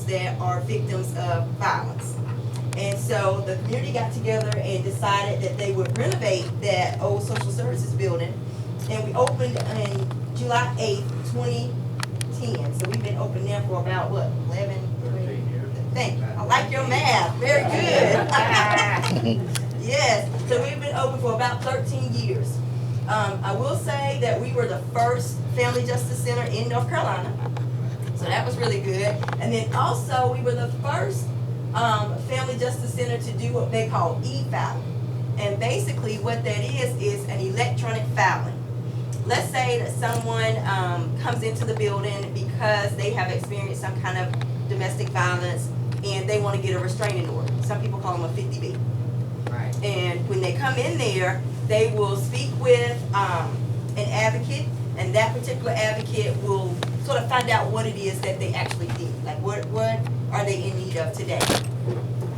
those that are victims of violence. And so the community got together and decided that they would renovate that old social services building. And we opened in July 8th, 2010. So we've been open now for about, what, 11? 13 years. Thank you. I like your math. Very good. Yes. So we've been open for about 13 years. I will say that we were the first Family Justice Center in North Carolina. So that was really good. And then also we were the first Family Justice Center to do what they call e-filing. And basically what that is an electronic filing. Let's say that someone comes into the building because they have experienced some kind of domestic violence and they want to get a restraining order. Some people call them a 50B. Right. And when they come in there, they will speak with an advocate, and that particular advocate will sort of find out what it is that they actually did. Like what are they in need of today?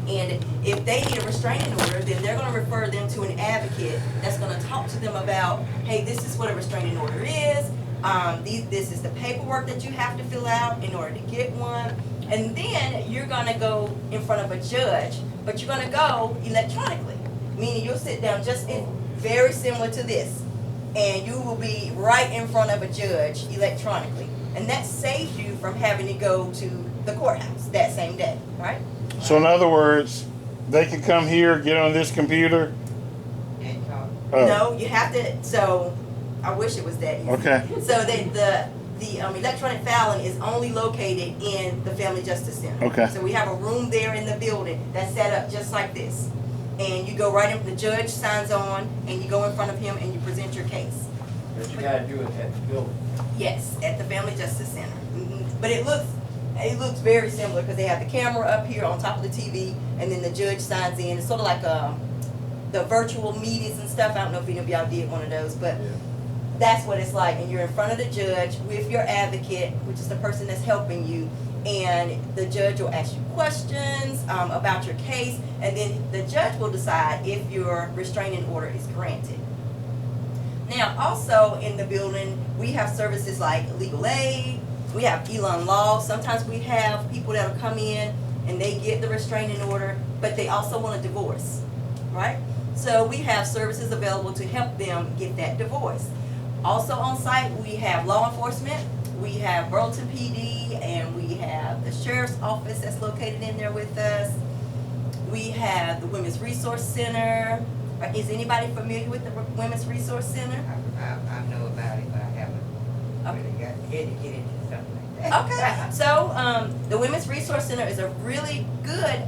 And if they need a restraining order, then they're going to refer them to an advocate that's going to talk to them about, hey, this is what a restraining order is. This is the paperwork that you have to fill out in order to get one. And then you're going to go in front of a judge, but you're going to go electronically, meaning you'll sit down just very similar to this, and you will be right in front of a judge electronically. And that saves you from having to go to the courthouse that same day, right? So in other words, they can come here, get on this computer. And talk. No, you have to, so I wish it was that easy. Okay. So that the electronic filing is only located in the Family Justice Center. Okay. So we have a room there in the building that's set up just like this. And you go right in, the judge signs on, and you go in front of him and you present your case. But you gotta do it at the building. Yes, at the Family Justice Center. But it looks very similar because they have the camera up here on top of the TV, and then the judge signs in. It's sort of like the virtual meetings and stuff. I don't know if any of y'all did one of those, but Yeah. that's what it's like. And you're in front of the judge with your advocate, which is the person that's helping you, and the judge will ask you questions about your case, and then the judge will decide if your restraining order is granted. Now, also in the building, we have services like legal aid. We have Elon Law. Sometimes we have people that'll come in and they get the restraining order, but they also want a divorce, right? So we have services available to help them get that divorce. Also on site, we have law enforcement. We have Burleson PD, and we have the Sheriff's Office that's located in there with us. We have the Women's Resource Center. Is anybody familiar with the Women's Resource Center? I know about it, but I haven't really got head to get into something like that. Okay, so the Women's Resource Center is a really good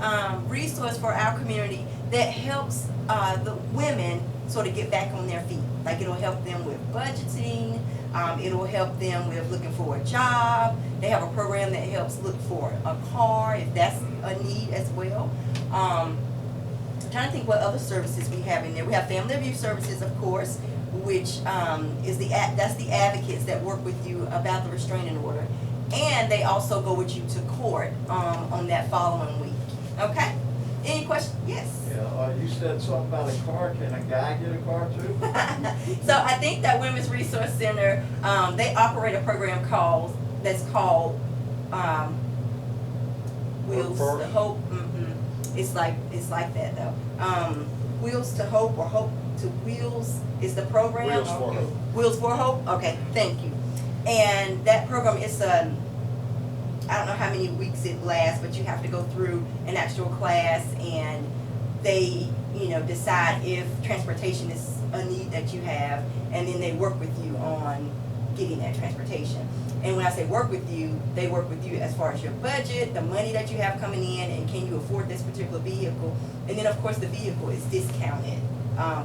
resource for our community that helps the women sort of get back on their feet. Like it'll help them with budgeting, it'll help them with looking for a job. They have a program that helps look for a car if that's a need as well. I'm trying to think what other services we have in there. We have family abuse services, of course, which is that's the advocates that work with you about the restraining order, and they also go with you to court on that following week. Okay. Any questions? Yes. Yeah, you said something about a car. Can a guy get a car too? So I think that Women's Resource Center, they operate a program that's called Wheels Work to First? Hope. It's like that though. Wheels to Hope, or Hope to Wheels is the program. Wheels for Hope. Wheels for Hope. Okay, thank you. And that program is I don't know how many weeks it lasts, but you have to go through an actual class, and they, decide if transportation is a need that you have, and then they work with you on getting that transportation. And when I say work with you, they work with you as far as your budget, the money that you have coming in, and can you afford this particular vehicle? And then of course the vehicle is discounted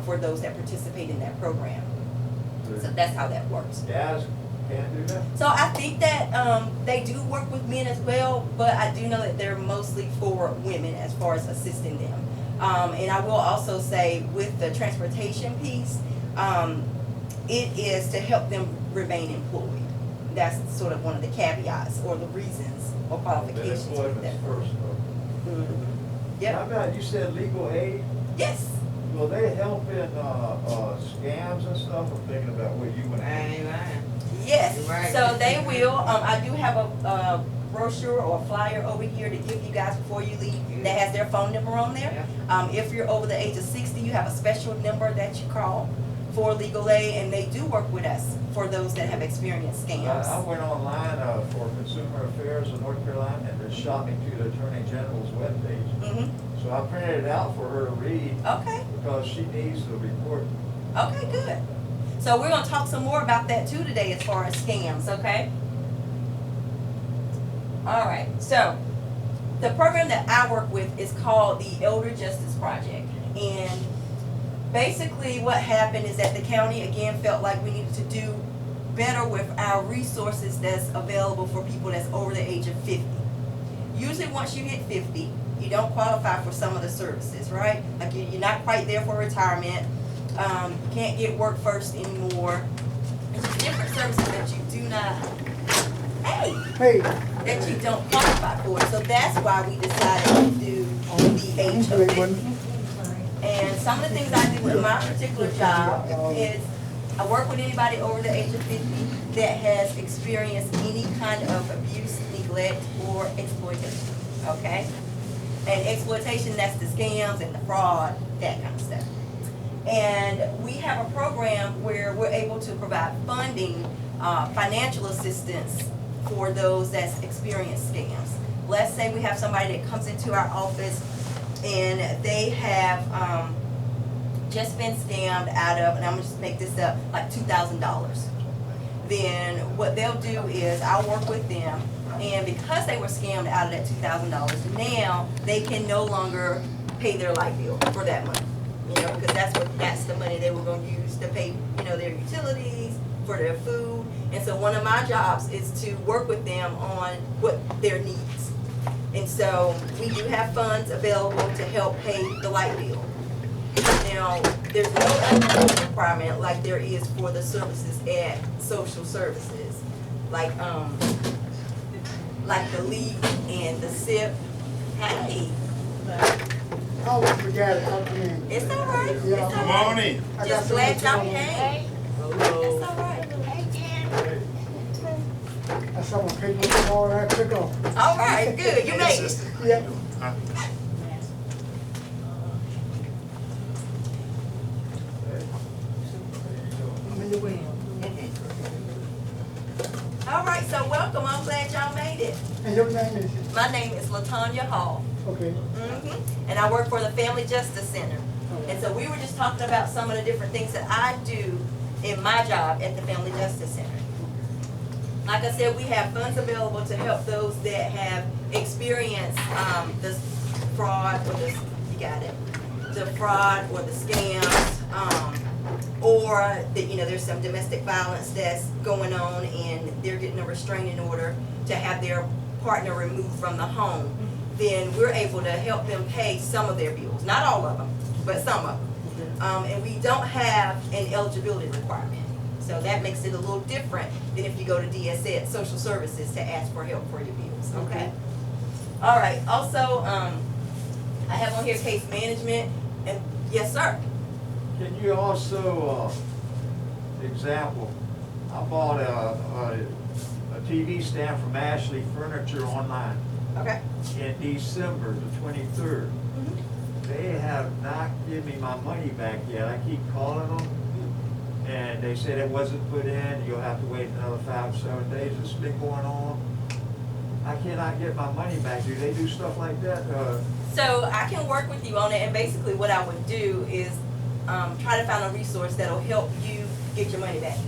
for those that participate in that program. So that's how that works. Guys can't do that? So I think that they do work with men as well, but I do know that they're mostly for women as far as assisting them. And I will also say with the transportation piece, it is to help them remain employed. That's sort of one of the caveats or the reasons or qualifications with Employment's that. first though. Mhm. How Yep. about, you said legal aid? Yes. Will they help in scams and stuff? I'm thinking about what you went. Amen. Yes. You're right. So they will. I do have a brochure or a flyer over here to give you guys before you leave that has their phone number on there. If you're over the age of 60, you have a special number that you call for legal aid, and they do work with us for those that have experienced I scams. went online for Consumer Affairs in North Carolina, and it shot me to the Attorney General's webpage. Mhm. So I printed it out for her to read Okay, because she needs the report. okay, good. So we're gonna talk some more about that too today as far as scams, okay? All right, so the program that I work with is called the Elder Justice Project. And basically what happened is that the county again felt like we needed to do better with our resources that's available for people that's over the age of 50. Usually once you hit 50, you don't qualify for some of the services, right? Like you're not quite there for retirement, can't get work first anymore. It's just different services that you do not, Hey, that you don't qualify for. So that's why we decided to do the age of 50. And some of the things I do with my particular job is I work with anybody over the age of 50 that has experienced any kind of abuse, neglect, or exploitation, okay? And exploitation, that's the scams and the fraud, that kind of stuff. And we have a program where we're able to provide funding, financial assistance for those that's experienced scams. Let's say we have somebody that comes into our office and they have just been scammed out of, and I'm gonna just make this up, like $2,000. Then what they'll do is I'll work with them, and because they were scammed out of that $2,000, now they can no longer pay their light bill for that money. You know, because that's the money they were gonna use to pay, you know, their utilities, for their food. And so one of my jobs is to work with them on what their needs. And so we do have funds available to help pay the light bill. Now, there's no eligibility requirement like there is for the services at social services, like the LEAP and the SIP. Hey, I always forget it, I'll come in. it's all right. It's Yeah. all Come right. on in. I got Just so glad much y'all on. came. It's all right. I saw my paper tomorrow and I took off. All right, good. You made it. Yeah. I'm in the way. All right, so welcome. I'm glad y'all made it. And your name is? My name is LaTanya Hall. Okay. And I work for the Family Justice Center. And so we were just talking about some of the different things that I do in my job at the Family Justice Center. Like I said, we have funds available to help those that have experienced the fraud or the fraud or the scams, or that, you know, there's some domestic violence that's going on and they're getting a restraining order to have their partner removed from the home. Then we're able to help them pay some of their bills, not all of them, but some of them. And we don't have an eligibility requirement. So that makes it a little different than if you go to DSS, social services, to ask for help for your bills, okay? All right, also, I have on here case management, and yes, sir. Can you also, example, I bought a TV stand from Ashley Furniture online Okay. in December the 23rd. They have not given me my money back yet. I keep calling them, and they said it wasn't put in. You'll have to wait another 5 or 7 days. It's been going on. I cannot get my money back. Do they do stuff like that? So I can work with you on it, and basically what I would do is try to find a resource that'll help you get your money back.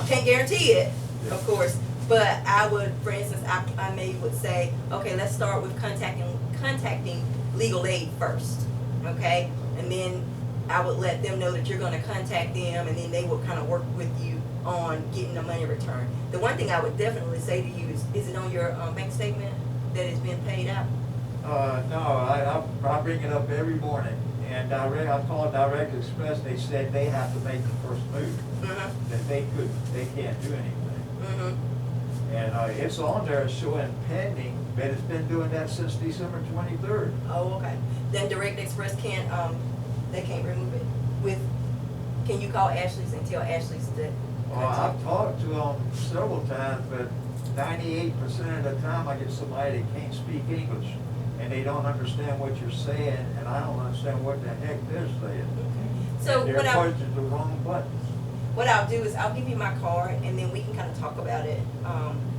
Can't guarantee it, of course, but I would, for instance, I maybe would say, okay, let's start with contacting legal aid first, okay? And then I would let them know that you're gonna contact them, and then they will kind of work with you on getting the money returned. The one thing I would definitely say to you is it on your bank statement that it's been paid out? No, I bring it up every morning. And I called Direct Express, they said they have to make the first move, that they can't do anything. And it's on there showing pending, but it's been doing that since December 23rd. Oh, okay. Then Direct Express can't, they can't remove it can you call Ashley's and tell Ashley's that? Well, I've talked to them several times, but 98% of the time I get somebody that can't speak English and they don't understand what you're saying and I don't understand what the heck they're saying. So And what they're I, pushing the wrong buttons. what I'll do is I'll give you my card and then we can kind of talk about it.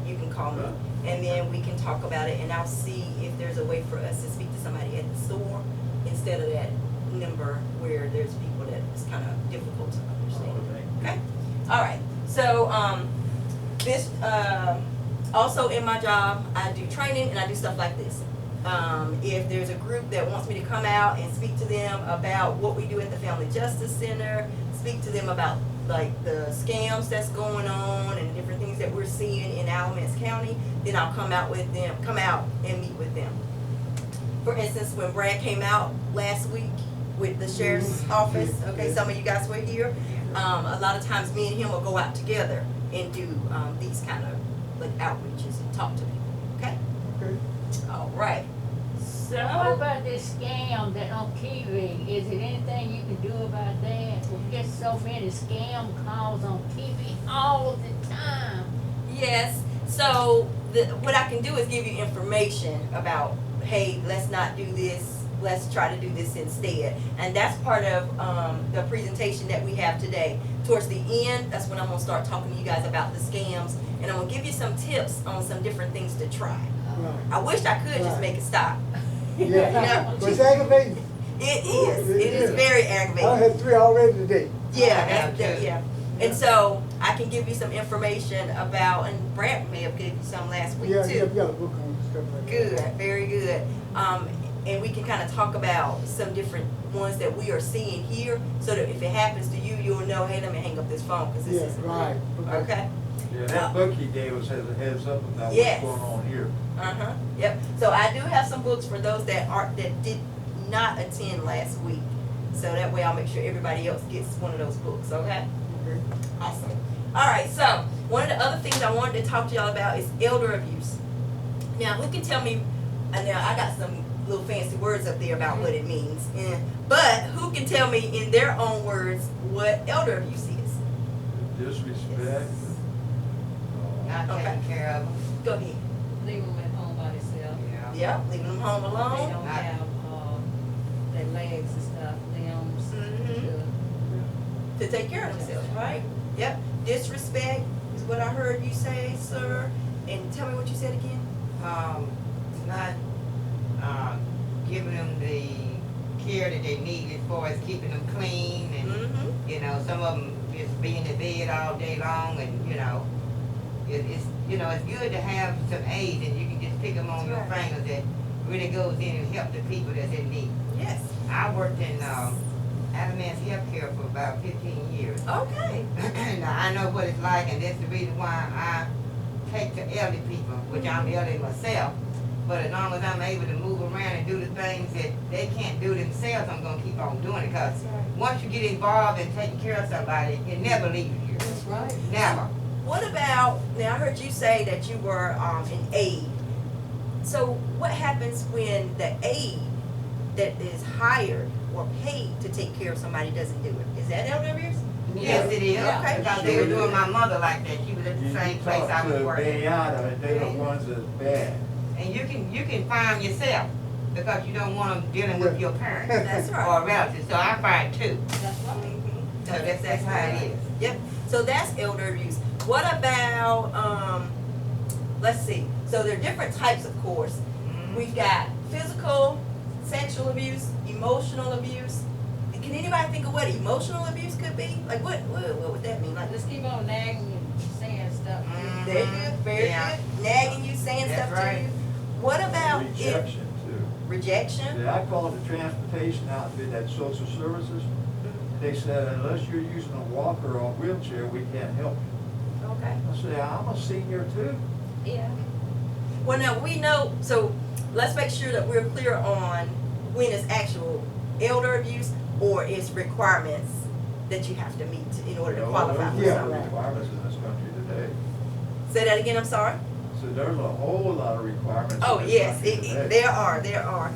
You can call me and then we can talk about it and I'll see if there's a way for us to speak to somebody at the store instead of that number where there's people that it's kind of difficult to understand. Okay? All right. So this also in my job, I do training and I do stuff like this. If there's a group that wants me to come out and speak to them about what we do at the Family Justice Center, speak to them about like the scams that's going on and different things that we're seeing in Alamance County, then I'll come out and meet with them. For instance, when Brad came out last week with the sheriff's office, okay, some of you guys were here. A lot of times me and him will go out together and do these kind of like outreaches and talk to people, okay? Okay. All right. So what about this scam that on TV? Is it anything you can do about that? We get so many scam calls on TV all the time. Yes, so what I can do is give you information about, hey, let's not do this, let's try to do this instead. And that's part of the presentation that we have today. Towards the end, that's when I'm gonna start talking to you guys about the scams, and I'm gonna give you some tips on some different things to try. Right. I wish I could just make it stop. Yeah. But it's aggravating. It is very aggravating. I had 3 already today. Yeah, yeah. And so I can give you some information about, and Brad may have given you some last week Yeah, too. yeah, we got a book on stuff like that. Good, very good. And we can kind of talk about some different ones that we are seeing here, so that if it happens to you, you'll know, hey, let me hang up this phone because this Yeah, isn't right. real. Okay. Yeah, that book he gave us has a heads up about Yes. what's going on here. Yep. So I do have some books for those that did not attend last week, so that way I'll make sure everybody else gets one of those books. Okay. Okay. Awesome. All right, so one of the other things I wanted to talk to y'all about is elder abuse. Now, who can tell me, now I got some little fancy words up there about what it means, but who can tell me in their own words what elder abuse is? Disrespect. Not Okay. taking care of them. Go ahead. Leave them at home by themselves. Yeah. Yep, leaving them home They alone. don't have, their legs and stuff, limbs Mhm. to. To take care of themselves, right? Yep. Disrespect is what I heard you say, sir. And tell me what you said again. Not giving them the care that they need as far as keeping them clean and, Mm-hmm. you know, some of them just be in the bed all day long and, you know, it's good to have some aids and you can just pick them on your That's right. fingers that really goes in and help the people that's in need. Yes. I worked in Alamance Healthcare for about 15 years. Okay. Now, I know what it's like, and that's the reason why I take to elderly people, which I'm elderly myself. But as long as I'm able to move around and do the things that they can't do themselves, I'm going to keep on doing it. Because That's right. once you get involved in taking care of somebody, it never leaves you. That's right. Never. What about, now I heard you say that you were an aide. So what happens when the aide that is hired or paid to take care of somebody doesn't do it? Is that elder abuse? Yes, it is. Okay. Because they were doing my mother like that. She was at the same place I was working. Bayada, and they're the ones that's bad. And you can find yourself because you don't want them dealing with your parents That's right. or relatives. So I find too. That's right. Mhm. So that's how it is. Yep, so that's elder abuse. What about, let's see, so there are different types, of course. We've got physical, sexual abuse, emotional abuse. Can anybody think of what emotional abuse could be? Like what would that mean? Like, Just keep on nagging and saying stuff. very good, very Yeah. good. Nagging you, saying That's stuff to right. you. What about it? Rejection too. Rejection? Yeah, I called the transportation outfit at social services. They said unless you're using a walker or a wheelchair, we can't help you. Okay. I said, I'm a senior too. Yeah. Well, now we know, so let's make sure that we're clear on when it's actual elder abuse or it's requirements that you have to meet in order to There are qualify for Yeah. something. requirements in this country today. Say that again, I'm sorry? So there's a whole lot of requirements. Oh, in this yes, country today. there are.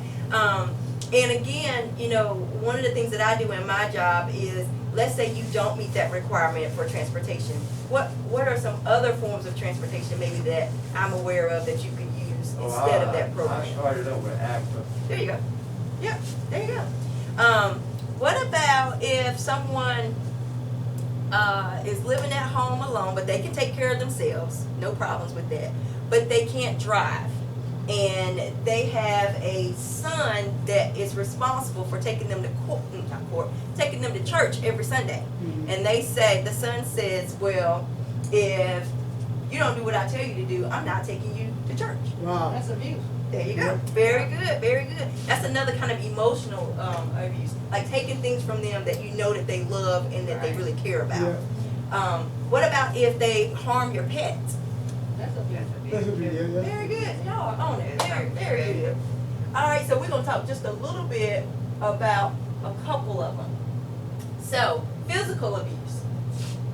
And again, you know, one of the things that I do in my job is let's say you don't meet that requirement for transportation. What are some other forms of transportation maybe that I'm aware of that you could use instead of that program? I started over with ACFA. There you go. Yep, there you go. What about if someone is living at home alone, but they can take care of themselves, no problems with that, but they can't drive, and they have a son that is responsible for taking them to taking them to church every Sunday, and they say, the son says, well, if you don't do what I tell you to do, I'm not taking you to church. Wow. That's abuse. There you go. Very good, very good. That's another kind of emotional abuse, like taking things from them that you know that they love and that they really care about. Yeah. What about if they harm your pets? That's abuse. That's a big, yeah. Very good. Y'all are on it. Very, very good. All right, so we're gonna talk just a little bit about a couple of them. So, physical abuse.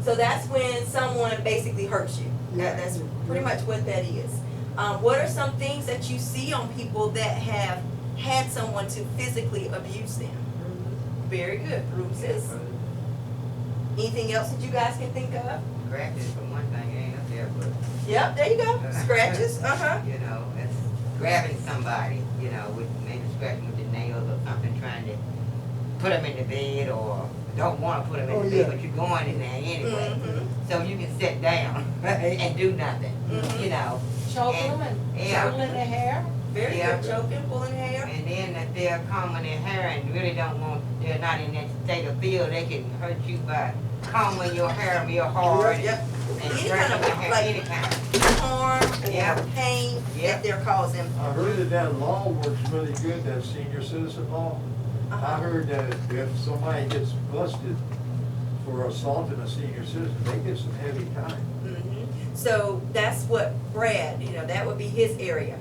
So that's when someone basically hurts you. That's pretty much what that is. What are some things that you see on people that have had someone to physically abuse them? Very good, bruises. Anything else that you guys can think of? Scratches for one thing, ain't up there, but, Yep, there you go. Scratches, you know, that's grabbing somebody, you know, with maybe scratching with the nails or something, trying to put them in the bed, or don't want to put them in the bed, but you're going in there anyway. So you can sit down and do nothing, you know. Choking them and pulling their hair. Very Yeah. good, choking, pulling hair. And then if they're combing their hair and really don't want, they're not in that state of feel, they can hurt you by combing your hair real hard Yep. and Any stretching kind of, your hair, like, any kind. harm Yeah. or pain Yeah. that they're causing. I heard that law works really good, that senior citizen law. I heard that if somebody gets busted for assaulting a senior citizen, they get some heavy time. So that's what Brad, that would be his area.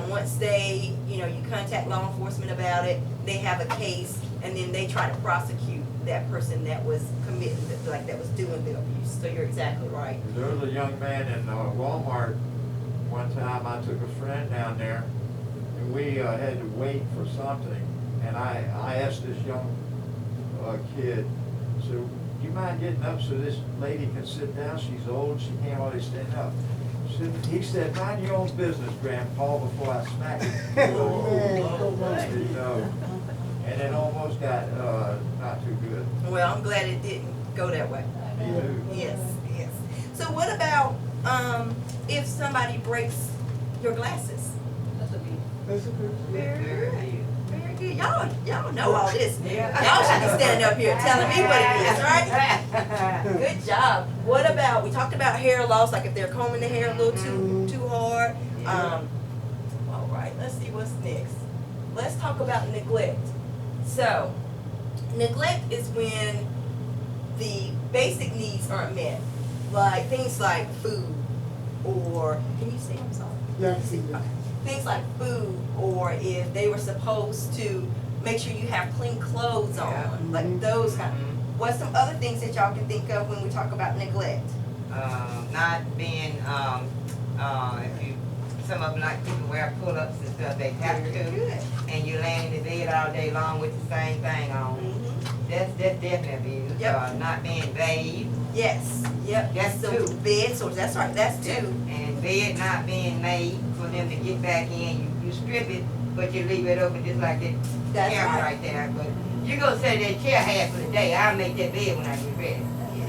Once they, you contact law enforcement about it, they have a case, and then they try to prosecute that person that was committing, that was doing the abuse. So you're exactly right. There was a young man in Walmart, one time I took a friend down there, and we had to wait for something, and I asked this young kid, so, do you mind getting up so this lady can sit down? She's old, she can't hardly stand up. He said, mind your own business, Grandpa, before I smack you. You know, and it almost got not too good. Well, I'm glad it didn't go that way. Me too. Yes, yes. So what about if somebody breaks your glasses? That's abuse. That's a good. Very good. Very good. Y'all know all this. Yeah. Y'all should be standing up here telling me what it is, right? Good job. What about, we talked about hair loss, like if they're combing the hair a little too hard. All right, let's see what's next. Let's talk about neglect. So, neglect is when the basic needs aren't met. Like things like food, or, can you see, I'm sorry? Yeah, I see that. Okay. Things like food, or if they were supposed to make sure you have clean clothes on, Yeah. like those kind. What's some other things that y'all can think of when we talk about neglect? Not being, if you, some of them like people wear pull-ups and stuff, they have Very to, good. and you're laying in the bed all day long with the same thing on. That's definitely abuse. Yep. Not being bathed, Yes, yep. That's so two. bed sores, that's right, that's two. and bed not being made for them to get back in. You strip it, but you leave it open just like that That's chair right. right there. But you gonna say that chair half of the day, I'll make that bed when I get ready.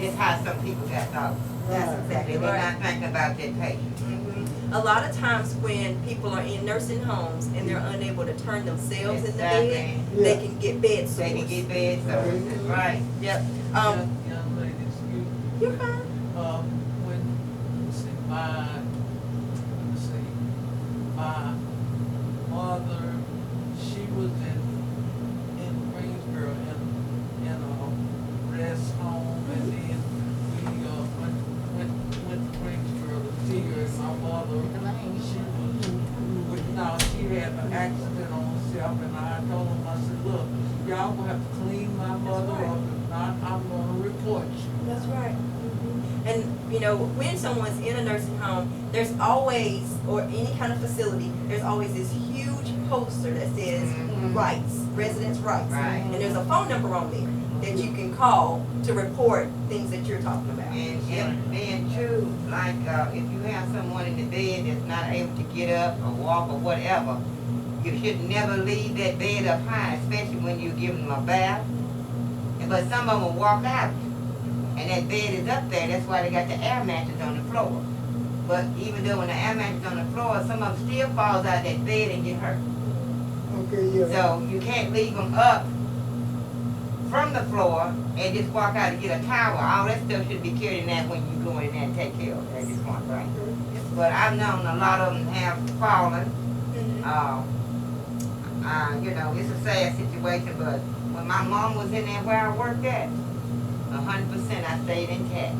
It's how some people got thoughts. That's exactly They're right. not thinking about that patient. A lot of times when people are in nursing homes and they're unable to turn themselves in the bed, Exactly. they can get bed sores. They can get bed sores, that's right. Yep. Young lady, excuse me. You're fine. When, let's see, my mother, she was in Greensboro in a rest home, and then we went to Greensboro to see her, and my mother, she had an accident on herself, and I told them, I said, look, y'all gonna have to clean my mother up, if not, I'm gonna report you. That's right. And, when someone's in a nursing home, there's always, or any kind of facility, there's always this huge poster that says rights, residents' rights. Right. And there's a phone number on there. that you can call to report things that you're talking about. And if being true, like, if you have someone in the bed that's not able to get up or walk or whatever, you should never leave that bed up high, especially when you're giving them a bath. But some of them will walk out, and that bed is up there, that's why they got the air mattress on the floor. But even though when the air mattress on the floor, some of them still falls out that bed and get hurt. Okay, yeah. So you can't leave them up from the floor and just walk out and get a towel. All that stuff should be carried in that when you go in there and take care of it. That's just one thing. But I've known a lot of them have fallen. You know, it's a sad situation, but when my mom was in there where I worked at, 100% I stayed intact.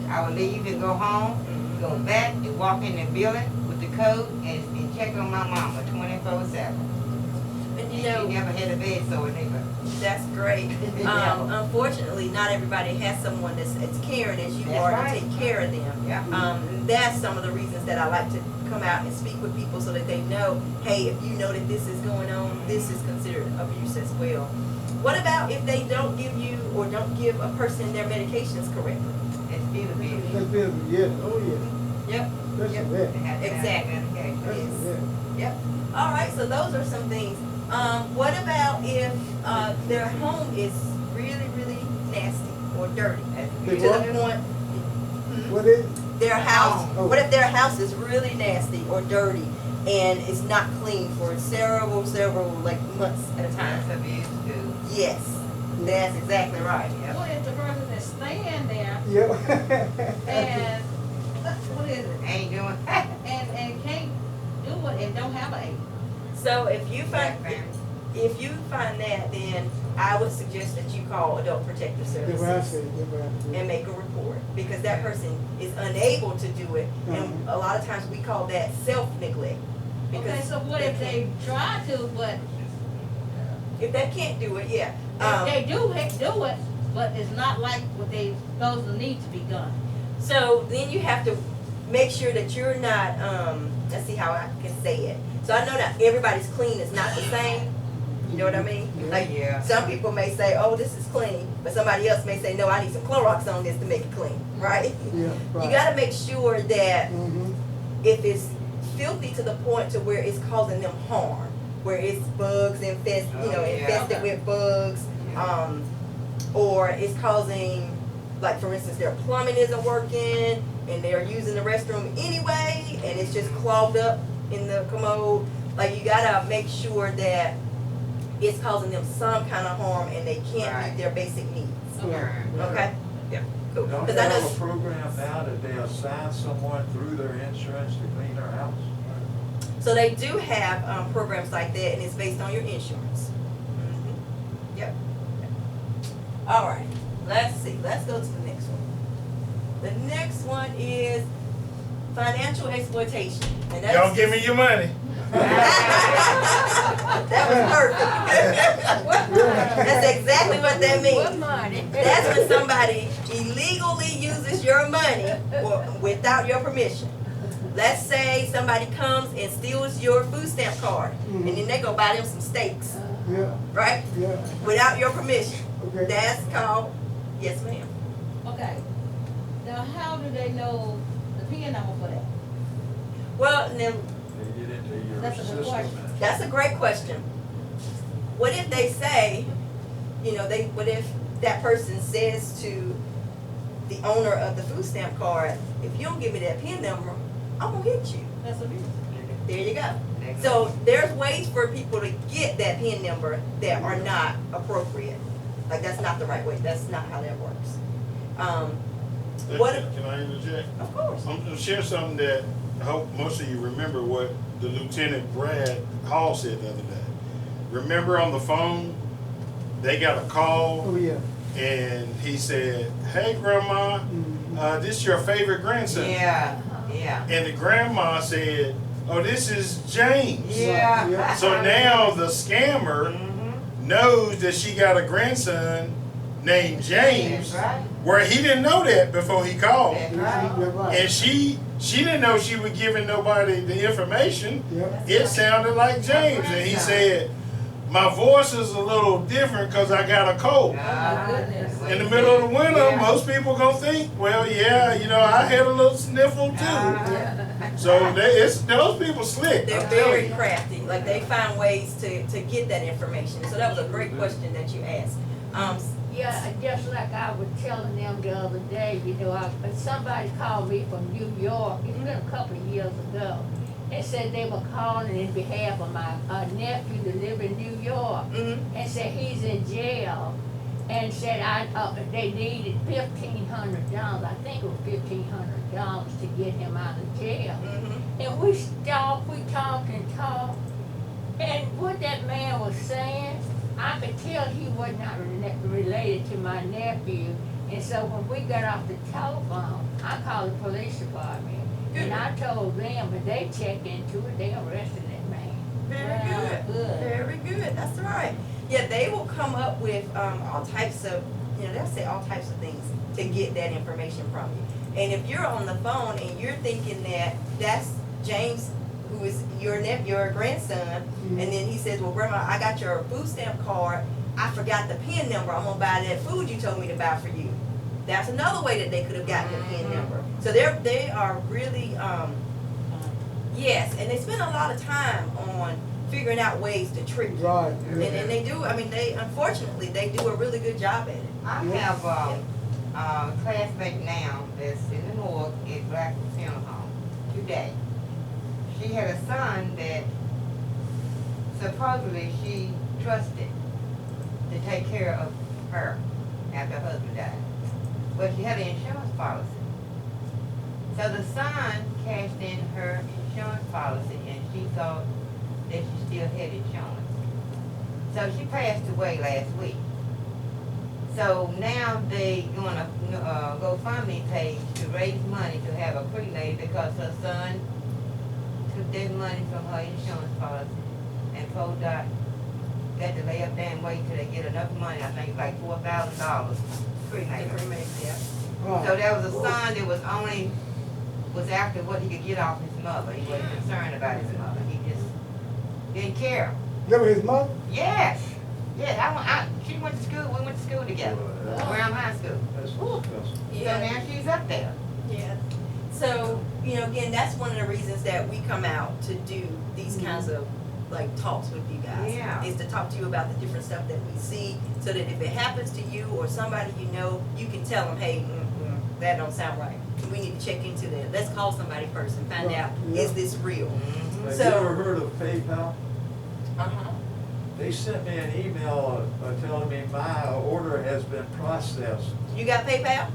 I would leave and go home, go back and walk in the building with the code and check on my mama 24/7. And you She know, never had a bed sore neither. that's great. Unfortunately, not everybody has someone that's as caring as you That's are right. to take care of them. Yeah. And that's some of the reasons that I like to come out and speak with people so that they know, hey, if you know that this is going on, this is considered abuse as well. What about if they don't give you or don't give a person their medications correctly? It's still abuse. That's beautiful, yes, oh, yeah. Yep. That's Yep. a They vet. have to have Exactly. medication. That's Yes. a vet. Yep. All right, so those are some things. What about if their home is really, really nasty or dirty? They To what? the point, What is, their house, Oh. what if their house is really nasty or dirty and it's not clean for several like months at a time? That's abuse too. Yes, that's exactly right. Yep. What if the person is staying there yeah. and, what is it, Ain't doing. and can't do it and don't have a, So if you find that, then I would suggest that you call Adult Protective That's what I Services said, that's what I said. and make a report, because that person is unable to do it, and a lot of times we call that self-neglect. okay, Because so what if they try to, but if they can't do it, yeah. if they do it, but it's not like what they supposed to need to be done? So then you have to make sure that you're not, let's see how I can say it. So I know that everybody's clean is not the same. You know what I mean? Like, Yeah. some people may say, oh, this is clean, but somebody else may say, no, I need some Clorox on this to make it clean, right? Yeah, right. You gotta make sure that Mm-hmm. if it's filthy to the point to where it's causing them harm, where it's bugs infested, Oh, yeah. infested with bugs, or it's causing, like for instance, their plumbing isn't working and they're using the restroom anyway and it's just clogged up in the commode. Like, you gotta make sure that it's causing them some kind of harm and they can't Right. meet their basic needs. Yeah. Okay? Yeah, cool. Don't 'Cause they I know have a program now that they assign someone through their insurance to clean their house? So they do have programs like that, and it's based on your insurance. Yep. All right. Let's see. Let's go to the next one. The next one is financial exploitation, and that's Y'all give me your money. that was perfect. That's exactly what that What means. money? That's when somebody illegally uses your money without your permission. Let's say somebody comes and steals your food stamp card, and then they go buy them some steaks, Yeah, right? yeah, Without your permission. okay. That's called, yes ma'am. Okay, now how do they know the PIN number for that? Well, now, They get into your That's a good system. question. and- that's a great question. What if they say, what if that person says to the owner of the food stamp card, if you don't give me that PIN number, I'm gonna hit you. That's abuse. There you go. So there's ways for people to get that PIN number that are not appropriate. Like, that's not the right way. That's not how that works. What? Can I interject? Of course. I'm gonna share something that I hope most of you remember what the Lieutenant Brad Hall said the other day. Remember on the phone, they got a call Oh, yeah. and he said, "Hey, Grandma, this your favorite grandson?" Yeah, yeah. And the grandma said, "Oh, this is James." Yeah. So now the scammer Mhm. knows that she got a grandson named James, That's right. where he didn't know that before he called. That's You're right. right. And she didn't know she was giving nobody the information. Yep. It sounded like James. And he said, My voice is a little different because I got a cold. Ah, goodness. In the middle of the winter, Yeah. most people gonna think, well, yeah, you know, I had a little sniffle too. Ah. So those people slick. They're I'm telling very you. crafty, like they find ways to get that information. So that was a great question that you asked. Yeah, just like I was telling them the other day, you know, somebody called me from New York, it's been a couple of years ago, and said they were calling in behalf of my nephew that live in New York, and said he's in jail, and said they needed $1,500. I think it was $1,500 to get him out of jail. And we talked, and talked, and what that man was saying, I could tell he was not related to my nephew. And so when we got off the telephone, I called the police department. And I told them, but they checked into it, they arrested that man. Very good. Very good. That's right. Yeah, they will come up with all types of, they'll say all types of things to get that information from you. And if you're on the phone and you're thinking that that's James, who is your grandson, and then he says, well, Grandma, I got your food stamp card. I forgot the PIN number. I'm gonna buy that food you told me to buy for you. That's another way that they could have gotten the PIN number. So they are really, yes, and they spend a lot of time on figuring out ways to trick you. Right. And they do, unfortunately, they do a really good job at it. I have a classmate now that's in the north at Blackwood Funeral Home today. She had a son that supposedly she trusted to take care of her after her husband died. But she had an insurance policy. So the son cashed in her insurance policy and she thought that she still had insurance. So she passed away last week. So now they doing a GoFundMe page to raise money to have a cremated because her son took that money from her insurance policy and poor Doc got to lay up there and wait till they get enough money. I think it's like $4,000 cremated. So there was a son that was after what he could get off his mother. He wasn't concerned about his mother. He just didn't care. That was his mother? Yes. Yes, she went to school, we went to school together, Brown High School. That's disgusting. So now she's up there. Yeah. So, again, that's one of the reasons that we come out to do these kinds of talks with you guys. Yeah. Is to talk to you about the different stuff that we see, so that if it happens to you or somebody you know, you can tell them, hey, that don't sound right. We need to check into that. Let's call somebody first and find out, is this real? Have So- you ever heard of PayPal? Uh-huh. They sent me an email telling me my order has been processed. You got PayPal?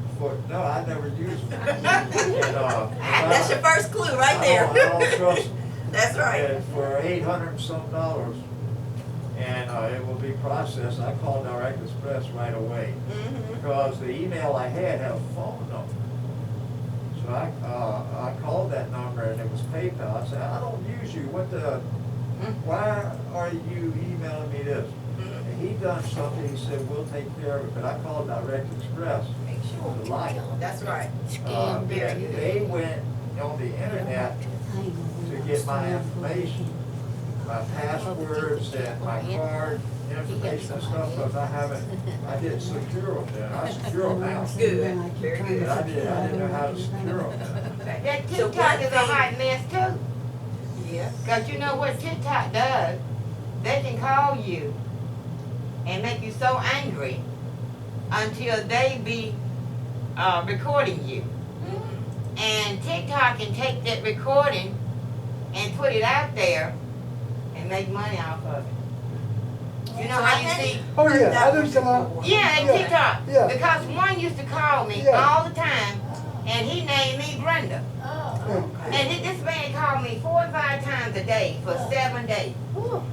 No, I never used it. That's your first clue right there. I don't trust them. That's right. And for $800 and some, and it will be processed. I called Direct Express right away because the email I had a phone number. So I called that number and it was PayPal. I said, I don't use you. Why are you emailing me this? And he done something. He said, we'll take care of it. But I called Direct Express. Make sure. The line. That's right. They went on the internet to get my information, my passwords and my card information and stuff, because I didn't secure them then. I secure them now. Good. Very But good. I didn't know how to secure them then. That So TikTok one is a thing- hot mess too. Yeah. Cause you know what TikTok does? They can call you and make you so angry until they be recording you. And TikTok can take that recording and put it out there and make money off of it. You know how you see? Oh, yeah, I do some, Yeah, and Yeah, TikTok. yeah. Because one used to call me Yeah. all the time and he named me Brenda. And this man called me 4 or 5 times a day for 7 days.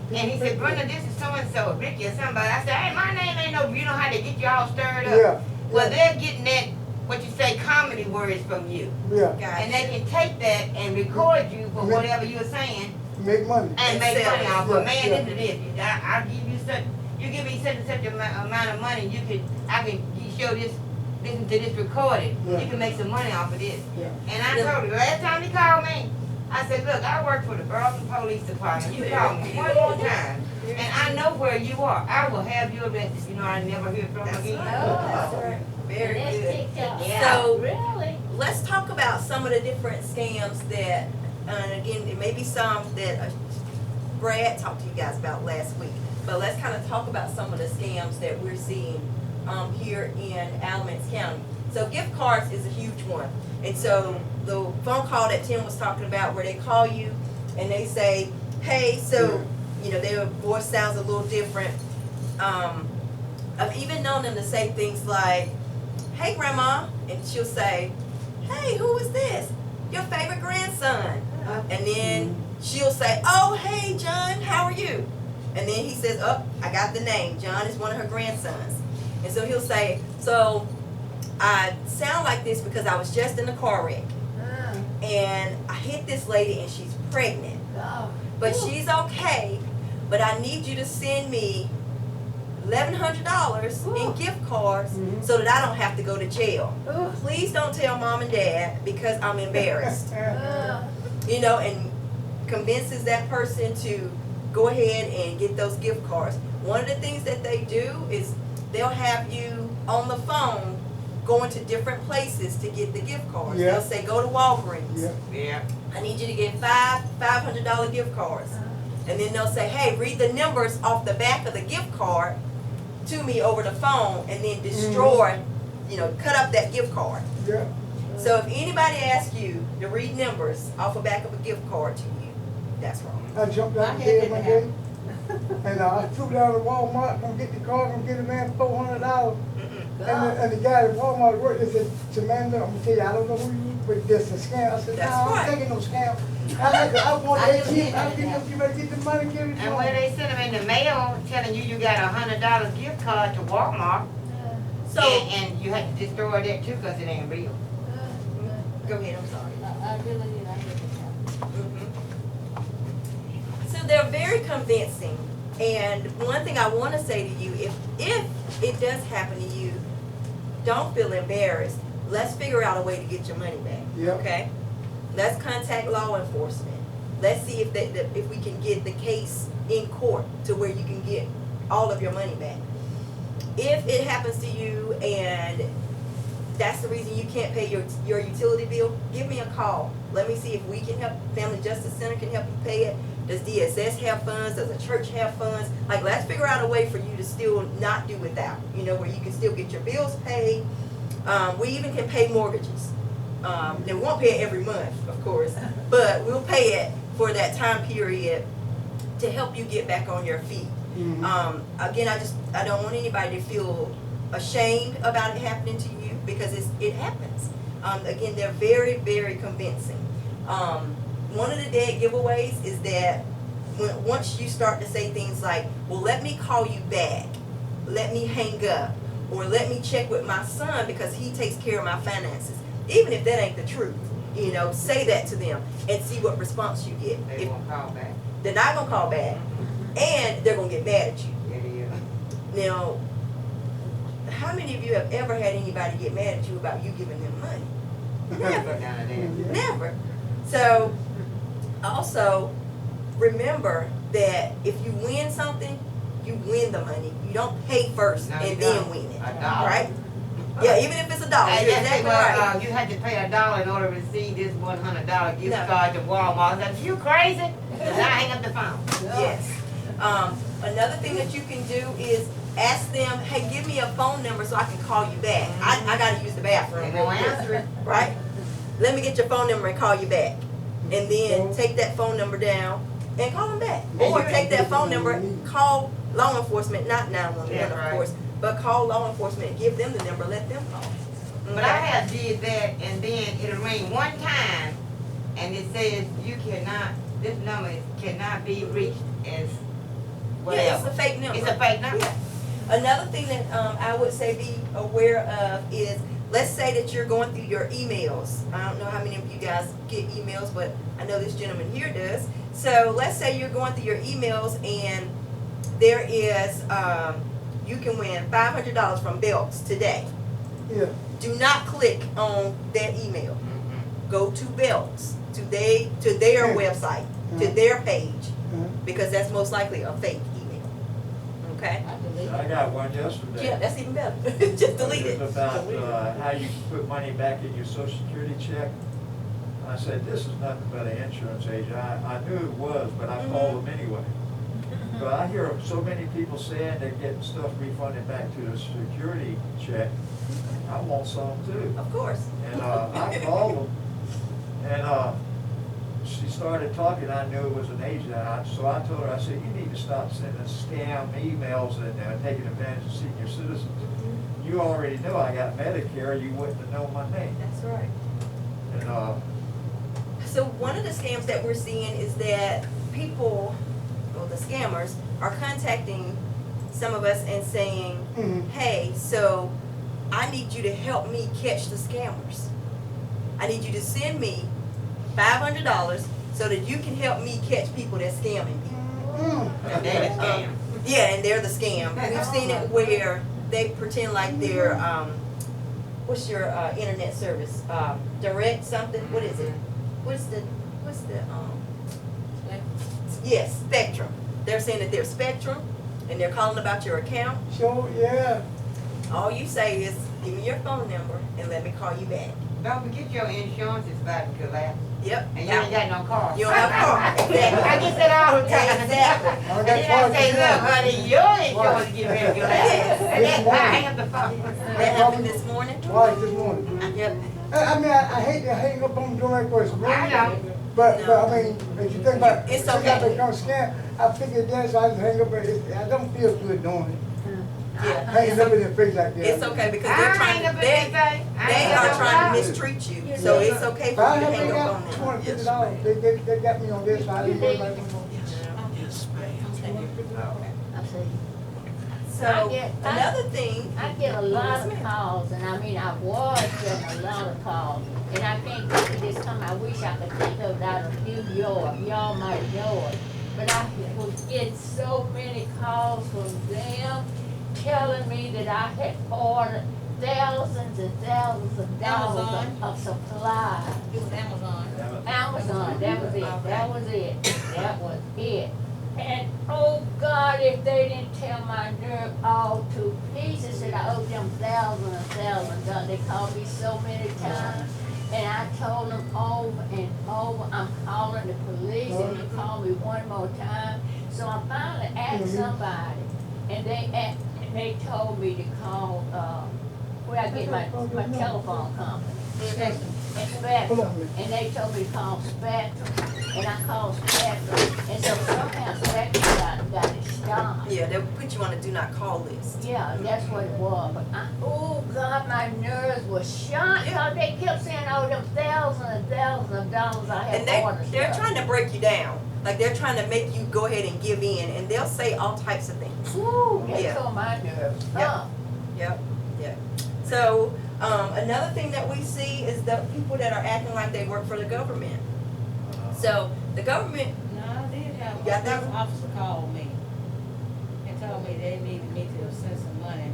And he said, Brenda, this is so-and-so, Ricky or somebody. I said, hey, my name ain't no, you know how they get you all stirred up. Yeah. Well, they're getting that, what you say, comedy words from you. yeah, And they can take that and record you for Yeah. whatever you're saying make money. and make sell money it. off Yeah, of. Man, yeah. listen to this. I'll give you such, you give me such and such amount of money, I can show this, listen to this recording. Yeah. You can make some money off of this. Yeah. And I told her, last time he called me, I said, look, I work for the Burlington Police Department. You called me one more time. And I know know where you are. I will have you arrested. You know, I never hear from That's again. right. Oh. That's right. Very That's good. TikTok. Yeah. So- Really? Let's talk about some of the different scams that, and again, it may be some that Brad talked to you guys about last week. But let's kind of talk about some of the scams that we're seeing here in Alamance County. So gift cards is a huge one. And so the phone call that Tim was talking about where they call you and they say, hey, so, you know, their voice sounds a little different. I've even known them to say things like, hey, grandma, and she'll say, hey, who is this? Your favorite grandson. And then she'll say, oh, hey, John, how are you? And then he says, oh, I got the name. John is one of her grandsons. And so he'll say, so I sound like this because I was just in a car wreck. And I hit this lady and she's pregnant. God. But she's okay. But I need you to send me $1,100 in gift cards so that I don't have to go to jail. Ugh. Please don't tell mom and dad because I'm embarrassed. You know, and convinces that person to go ahead and get those gift cards. One of the things that they do is they'll have you on the phone going to different places to get the gift cards. Yeah. They'll say, go to Walgreens. Yeah. Yeah. I need you to get $500 gift cards. And then they'll say, hey, read the numbers off the back of the gift card to me over the phone and then destroy, you know, cut up that gift card. Yeah. So if anybody asks you to read numbers off the back of a gift card to you, that's wrong. I jumped out the I had bed that one day, and I flew down to Walmart, gonna get the car, gonna get a man $400. And the guy at Walmart worked, they said, Samantha, I'm gonna tell you, I don't know who you, but this is a scam. I said, no, That's I'm right. taking no scam. I want I that just cheap, did I'm that. getting, you better get the money, give it to And when me. they send them in the mail, telling you got a $100 gift card to Walmart, So, and you had to destroy that too because it ain't real. go ahead, I'm sorry. I really did. I did. So they're very convincing. And one thing I want to say to you, if it does happen to you, don't feel embarrassed. Let's figure out a way to get your money back. Yep. Okay? Let's contact law enforcement. Let's see if we can get the case in court to where you can get all of your money back. If it happens to you and that's the reason you can't pay your utility bill, give me a call. Let me see if we can help. Family Justice Center can help you pay it. Does DSS have funds? Does the church have funds? Like, let's figure out a way for you to still not do without, you know, where you can still get your bills paid. We even can pay mortgages. They won't pay it every month, of course, but we'll pay it for that time period to help you get back on your feet. Again, I don't want anybody to feel ashamed about it happening to you because it happens. Again, they're very, very convincing. One of the dead giveaways is that once you start to say things like, well, let me call you back, let me hang up, or let me check with my son because he takes care of my finances. Even if that ain't the truth, you know, say that to them and see what response you get. They won't call back. They're not gonna call back, and they're gonna get mad at you. Yeah, Now, how many of you have ever had anybody get mad at you about you giving them money? Never. None of that. Never. So, also, remember that if you win something, you win the money. You don't pay first No, and you then don't. win it. $1. Right? Yeah, even if it's $1, And you're yes, they exactly were, right. you had to pay $1 in order to receive this $100 gift No. card to Walmart. I said, you crazy? And I hang up the phone. Yes. Another thing that you can do is ask them, hey, give me a phone number so I can call you back. I gotta use the bathroom. They real won't quick. answer it. Right? Let me get your phone number and call you back. And then take that phone number down and call them back. Or take that phone number, call law enforcement, not 911 Yeah, of right. course, but call law enforcement, give them the number, let them call. But I have did that and then it'll ring one time and it says you cannot, this number cannot be reached as Yeah, it's a whatever. fake number. It's a fake number? Yeah. Another thing that I would say be aware of is, let's say that you're going through your emails. I don't know how many of you guys get emails, but I know this gentleman here does. So let's say you're going through your emails and there is, you can win $500 from Belts today. Yeah. Do not click on that email. Go to Belts, to their website, to their page, because that's most likely a fake email. Okay. I believe I it. got one yesterday. Yeah, that's even better. Just delete it. It's about, how you can put money back in your social security check. I said, this is nothing but an insurance agent. I knew it was, but I called them anyway. But I hear so many people saying they're getting stuff refunded back to the security check. I want some too. Of course. And, I called them, and, she started talking, I knew it was an agent, so I told her, I said, you need to stop sending scam emails and taking advantage of senior citizens. You already know I got Medicare, you wouldn't have known my name. That's right. And, So one of the scams that we're seeing is that people, well, the scammers, are contacting some of us and saying, Mhm. hey, so I need you to help me catch the scammers. I need you to send me $500 so that you can help me catch people that's scamming people. And they the scam. Yeah, and they're the scam. We've seen it where they pretend like they're, what's your internet service? Direct something? What is it? What's the, yes, Spectrum. They're saying that they're Spectrum and they're calling about your account. So, yeah, All you say is, give me your phone number and let me call you back. Don't forget your insurance is about to collapse, Yep. and you ain't got no car. You don't have a car. Exactly. I get that all the time. Exactly. I And got then I say, twice. look, honey, your insurance is getting ready to collapse. And that's why I have to phone. That happened this morning? Twice this morning. Yep. I mean, I hate to hang up on doing that for it's I know. But I mean, if you think about it, It's since okay. I become scam, I figured that, so I just hang up, I don't feel good doing it. Yeah. Hanging up in their face like that. It's okay because they're I trying ain't to, up in they anything. I ain't are got no trying to problem. mistreat you. So it's okay If for I you to have hang got up on them. $250, they got me on this side, they work like this. I see. So another thing, I get a lot of calls, and I mean, I was getting a lot of calls, and I can't think of this time, I wish I could think of out of New York, y'all might know it. But I was getting so many calls from them telling me that I had ordered thousands and thousands of dollars Amazon? of supplies. It was Amazon. Amazon, that was it. That was it. And oh God, if they didn't tear my nerve all to pieces, that I owed them thousands and thousands of dollars. They called me so many times, and I told them over and over, I'm calling the police, and they called me one more time. So I finally asked somebody, and they told me to call, where I get my telephone company. Spectrum, and they told me to call Spectrum, and I called Spectrum, and so somehow Spectrum got it stopped. yeah, they'll put you on a do not call list. Yeah, that's what it was, but oh God, my nerves were shot, because they kept saying, oh, them thousands and thousands of dollars I And had ordered. they're trying to break you down. Like they're trying to make you go ahead and give in, and they'll say all types of things. Woo, they Yeah. tore my nerves Yep. up. Yep, yep. So, another thing that we see is the people that are acting like they work for the government. So, the government, No, I did have, You got that a officer called me and told me they needed me to send some money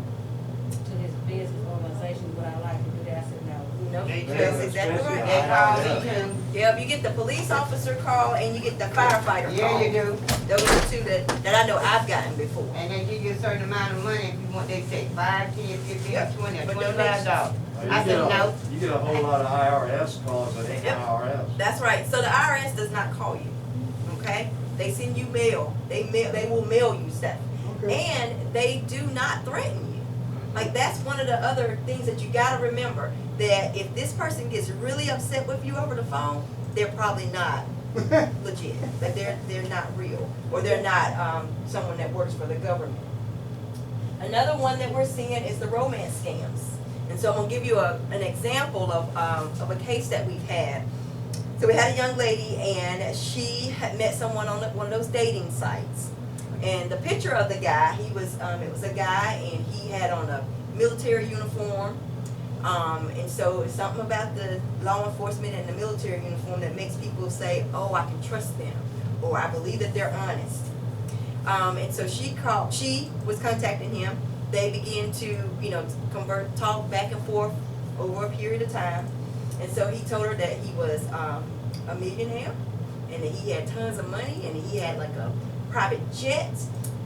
to his business organization, would I like to do that? I said, no. no, They that's do. exactly They right. call me too. Yep, you get the police officer call and you get the firefighter call. Yeah, you do. Those are the two that I know I've gotten before. And they give you a certain amount of money, if you want, they take 5, 10, 15, Yeah. or 20, or But $25. You I said, get a- no. You get a whole lot of IRS calls that ain't Yep. IRS. That's right. So the IRS does not call you, okay? They send you mail. They will mail you stuff. Okay. And they do not threaten you. Like that's one of the other things that you gotta remember, that if this person gets really upset with you over the phone, they're probably not legit. Like they're not real, or they're not someone that works for the government. Another one that we're seeing is the romance scams. And so I'm gonna give you an example of a case that we've had. So we had a young lady, and she had met someone on one of those dating sites. And the picture of the guy, it was a guy, and he had on a military uniform. And so it's something about the law enforcement and the military uniform that makes people say, oh, I can trust them, or I believe that they're honest. And so she was contacting him. They began to, talk back and forth over a period of time. And so he told her that he was a millionaire, and that he had tons of money, and he had like a private jet,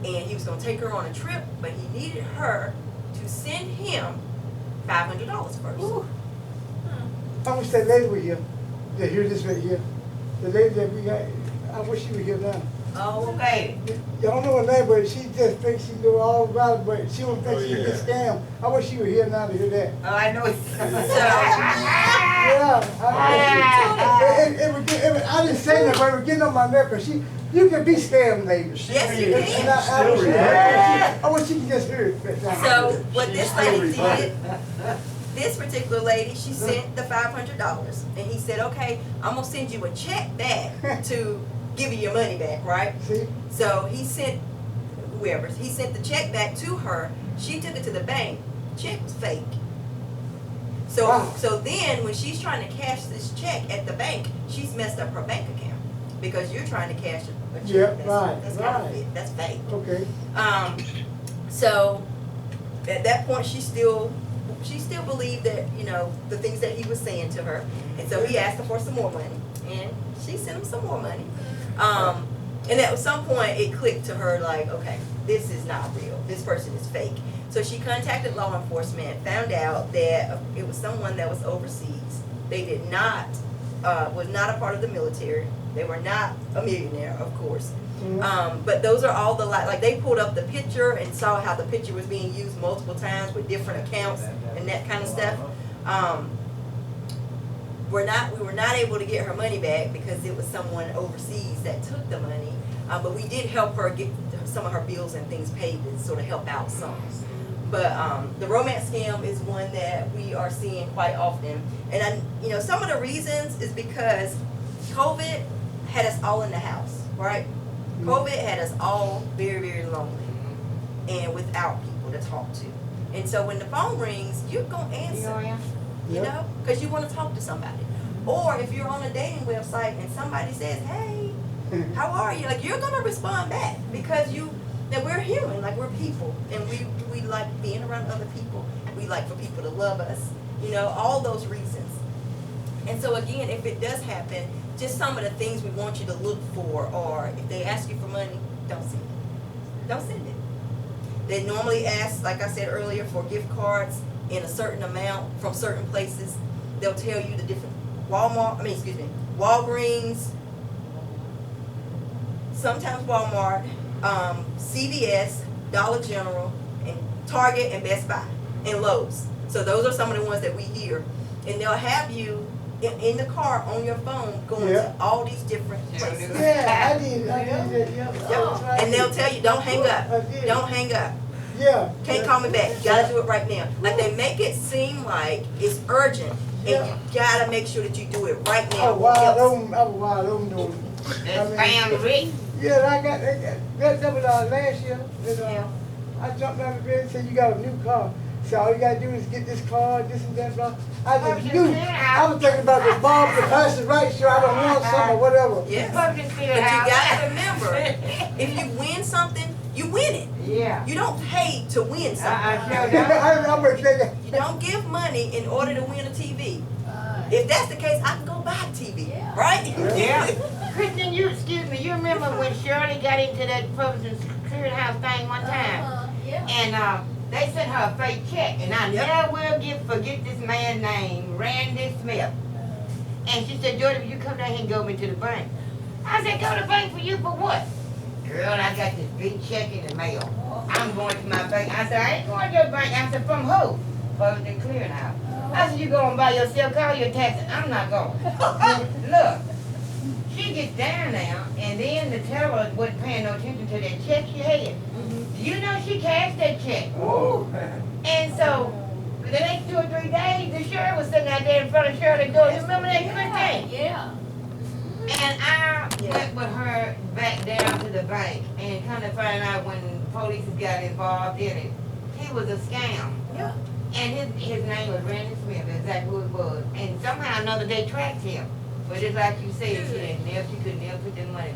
and he was gonna take her on a trip, but he needed her to send him $500 first. Ooh. I wish that lady were here, to hear this right here. The lady that we got, I wish she were here now. Oh, baby. Y'all know her name, but she just thinks she know all about it, but she don't think Oh, she can yeah. scam. I wish she were here now to hear that. Oh, I know it's. Yeah, I didn't say that, but it was getting on my nerve, cause you can be scammed, ladies. Yes, you And can. I wish she could just hear it. So what this lady did, this particular lady, she sent the $500, and he said, okay, I'm gonna send you a check back to give you your money back, right? See? So he sent he sent the check back to her. She took it to the bank. Check was fake. So Wow. so then when she's trying to cash this check at the bank, she's messed up her bank account because you're trying to cash a check Yep, that's, right, that's right. counterfeit, that's fake. Okay. So at that point she still believed that, you know, the things that he was saying to her. And so he asked her for some more money, and she sent him some more money. And at some point it clicked to her like, okay, this is not real. This person is fake. So she contacted law enforcement, found out that it was someone that was overseas. They did not, was not a part of the military. They were not a millionaire, of course. But those are all the, like they pulled up the picture and saw how the picture was being used multiple times with different accounts and that kind of stuff. We were not able to get her money back because it was someone overseas that took the money. But we did help her get some of her bills and things paid to sort of help out some. But the romance scam is one that we are seeing quite often. And some of the reasons is because COVID had us all in the house, right? COVID had us all very, very lonely and without people to talk to. And so when the phone rings, you're going to answer, you know, because you want to talk to somebody. Or if you're on a dating website and somebody says, hey, how are you? Like, you're going to respond back because that we're human, like we're people. And we like being around other people. We like for people to love us, all those reasons. And so again, if it does happen, just some of the things we want you to look for are if they ask you for money, don't send it. Don't send it. They normally ask, like I said earlier, for gift cards in a certain amount from certain places. They'll tell you the different Walgreens, sometimes Walmart, CVS, Dollar General, and Target and Best Buy, and Lowe's. So those are some of the ones that we hear. And they'll have you in the car on your phone going to all these different places. Yeah, I did that, yeah. Yep. And they'll tell you, don't hang up. Don't hang up. Yeah. Can't call me back. You gotta do it right now. Like they make it seem like it's urgent, and you gotta make sure that you do it right now. I was wide open doing it. That's family. Yeah, I got that was last year. And, I jumped out of bed and said, you got a new car. So all you gotta do is get this car, this and that, blah. I was thinking about the Bob, the Pastor Right show. I don't want something or whatever. Yes. But you gotta remember, if you win something, you win it. Yeah. You don't pay to win something. I'm thinking. You don't give money in order to win a TV. If that's the case, I can go buy a TV, right? Yeah. Kristen, you remember when Shirley got into that public clearinghouse thing one time? And they sent her a fake check, and I never will forget this man's name, Randy Smith. And she said, Jordan, you come down here and go me to the bank. I said, go to the bank for you for what? Girl, I got this big check in the mail. I'm going to my bank. I said, I ain't going to the bank. I said, from who? Public clearinghouse. I said, you going by yourself, call your taxi. I'm not going. Look, she gets down now, and then the teller wasn't paying no attention to that check she had. You know she cashed that check. Whoa. And so, the next 2 or 3 days, the sheriff was sitting out there in front of Shirley's door. You remember that quick thing? Yeah. And I went with her back down to the bank and kind of find out when police got involved in it. He was a scam. Yeah. And his name was Randy Smith, exactly who it was. And somehow or another they tracked him. But it's like you said, she could never put the money